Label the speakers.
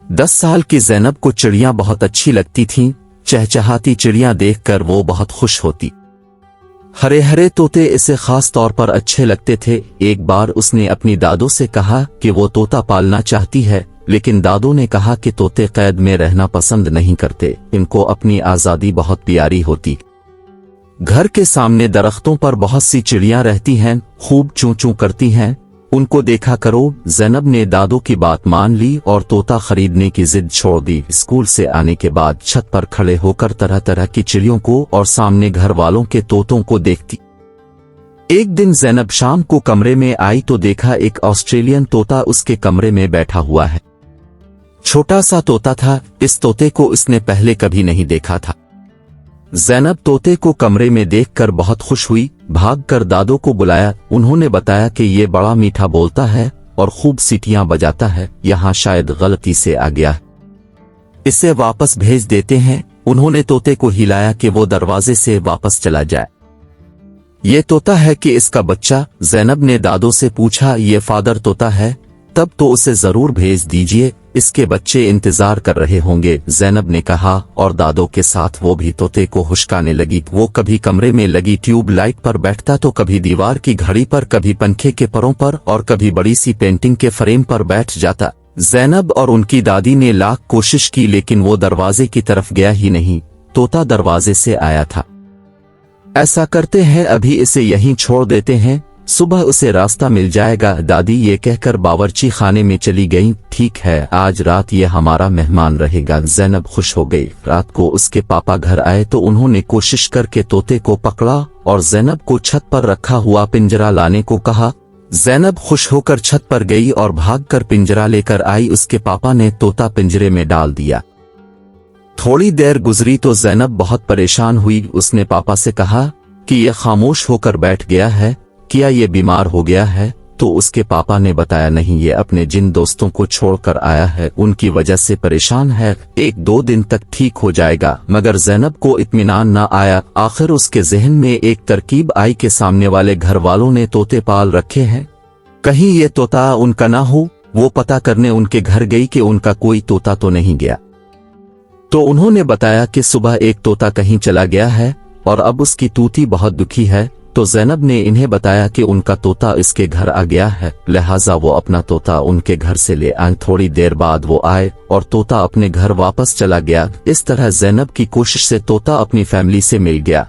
Speaker 1: 10 साल की ज़ैनब को चिड़ियां बहुत अच्छी लगती थीं। चहचहाती चिड़ियां देखकर वो बहुत खुश होती। हरे हरे तोते इसे खास तौर पर अच्छे लगते थे। एक बार उसने अपनी दादो से कहा कि वो तोता पालना चाहती है, लेकिन दादो ने कहा कि तोते कैद में रहना पसंद नहीं करते, इनको अपनी आज़ादी बहुत प्यारी होती। घर के सामने दरख्तों पर बहुत सी चिड़ियां रहती हैं, खूब चूं चूं करती हैं, उनको देखा करो। ज़ैनब ने दादो की बात मान ली और तोता खरीदने की जिद छोड़ दी। स्कूल से आने के बाद छत पर खड़े होकर तरह तरह की चिड़ियों को और सामने घर वालों के तोतों को देखती। एक दिन ज़ैनब शाम को कमरे में आई तो देखा एक ऑस्ट्रेलियन तोता उसके कमरे में बैठा हुआ है। छोटा सा तोता था, इस तोते को इसने पहले कभी नहीं देखा था। ज़ैनब तोते को कमरे में देखकर बहुत खुश हुई, भागकर दादो को बुलाया। उन्होंने बताया कि ये बड़ा मीठा बोलता है और खूब सीटियां बजाता है, यहाँ शायद गलती से आ गया है, इसे वापस भेज देते हैं। उन्होंने तोते को हिलाया कि वो दरवाजे से वापस चला जाए। ये तोता है कि इसका बच्चा? ज़ैनब ने दादो से पूछा। ये फादर तोता है? तब तो उसे जरूर भेज दीजिए, इसके बच्चे इंतजार कर रहे होंगे, ज़ैनब ने कहा और दादो के साथ वो भी तोते को हुश्काने लगी। वो कभी कमरे में लगी ट्यूब लाइट पर बैठता तो कभी दीवार की घड़ी पर, कभी पंखे के परों पर और कभी बड़ी सी पेंटिंग के फ्रेम पर बैठ जाता। ज़ैनब और उनकी दादी ने लाख कोशिश की लेकिन वो दरवाजे की तरफ गया ही नहीं। तोता दरवाजे से आया था। ऐसा करते हैं, अभी इसे यहीं छोड़ देते हैं, सुबह उसे रास्ता मिल जाएगा। दादी ये कहकर बावर्ची खाने में चली गईं। ठीक है, आज रात ये हमारा मेहमान रहेगा। ज़ैनब खुश हो गई। रात को उसके पापा घर आए तो उन्होंने कोशिश करके तोते को पकड़ा और ज़ैनब को छत पर रखा हुआ पिंजरा लाने को कहा। ज़ैनब खुश होकर छत पर गई और भागकर पिंजरा लेकर आई। उसके पापा ने तोता पिंजरे में डाल दिया। थोड़ी देर गुजरी तो ज़ैनब बहुत परेशान हुई। उसने पापा से कहा कि यह खामोश होकर बैठ गया है, क्या ये बीमार हो गया है? तो उसके पापा ने बताया, नहीं, ये अपने जिन दोस्तों को छोड़कर आया है उनकी वजह से परेशान है, 1-2 दिन तक ठीक हो जाएगा। मगर ज़ैनब को इत्मीनान न आया। आखिर उसके जहन में एक तरकीब आई कि सामने वाले घर वालों ने तोते पाल रखे हैं, कहीं ये तोता उनका ना हो। वो पता करने उनके घर गई कि उनका कोई तोता तो नहीं गया। तो उन्होंने बताया कि सुबह एक तोता कहीं चला गया है और अब उसकी तूती बहुत दुखी है। तो ज़ैनब ने इन्हें बताया कि उनका तोता इसके घर आ गया है, लिहाजा वो अपना तोता उनके घर से ले आए। थोड़ी देर बाद वो आए और तोता अपने घर वापस चला गया। इस तरह ज़ैनब की कोशिश से तोता अपनी फैमिली से मिल गया।